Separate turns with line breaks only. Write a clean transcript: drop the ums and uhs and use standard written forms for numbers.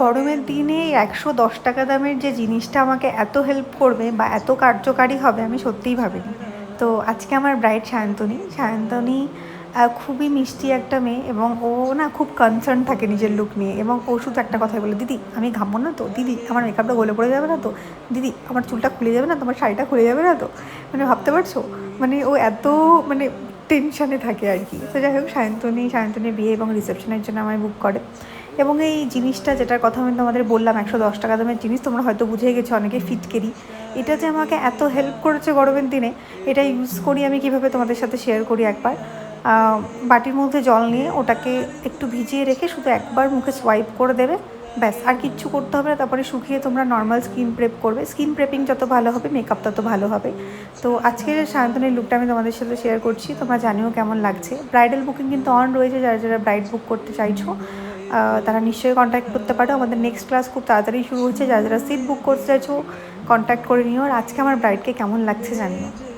গরমের দিনে 110 টাকা দামের যে জিনিসটা আমাকে এত হেল্প করবে বা এত কার্যকারী হবে আমি সত্যিই ভাবিনি। তো আজকে আমার ব্রাইড সায়ন্তনী। সায়ন্তনী খুবই মিষ্টি একটা মেয়ে এবং ও না খুব কনসার্ন থাকে নিজের লুক নিয়ে, এবং ও শুধু একটা কথাই বলে, দিদি আমি ঘামবো না তো, দিদি আমার মেকআপটা গলে পড়ে যাবে না তো, দিদি আমার চুলটা খুলে যাবে না, তোমার শাড়িটা খুলে যাবে না তো। মানে ভাবতে পারছো, মানে ও এত মানে টেনশানে থাকে আর কি। তো যাই হোক, সায়ন্তনীর বিয়ে এবং রিসেপশনের জন্য আমায় বুক করে। এবং এই জিনিসটা যেটার কথা আমি তোমাদের বললাম, 110 টাকা দামের জিনিস, তোমরা হয়তো বুঝে গেছো অনেকে ফিটকেরি, এটা যে আমাকে এত হেল্প করেছে গরমের দিনে, এটা ইউজ করি আমি কীভাবে তোমাদের সাথে শেয়ার করি। একবার বাটির মধ্যে জল নিয়ে ওটাকে একটু ভিজিয়ে রেখে শুধু একবার মুখে সোয়াইপ করে দেবে, ব্যাস, আর কিচ্ছু করতে হবে না। তারপরে শুকিয়ে তোমরা নর্মাল স্কিন প্রেপ করবে। স্কিন প্রেপিং যত ভালো হবে মেকআপ তত ভালো হবে। তো আজকের সায়ন্তনের লুকটা আমি তোমাদের সাথে শেয়ার করছি, তোমরা জানিও কেমন লাগছে। ব্রাইডাল বুকিং কিন্তু অন রয়েছে, যারা যারা ব্রাইড বুক করতে চাইছো তারা নিশ্চয়ই কন্ট্যাক্ট করতে পারো। আমাদের নেক্সট ক্লাস খুব তাড়াতাড়ি শুরু হচ্ছে, যারা যারা সিট বুক করতে চাইছো কন্ট্যাক্ট করে নিও। আর আজকে আমার ব্রাইডকে কেমন লাগছে জানিও।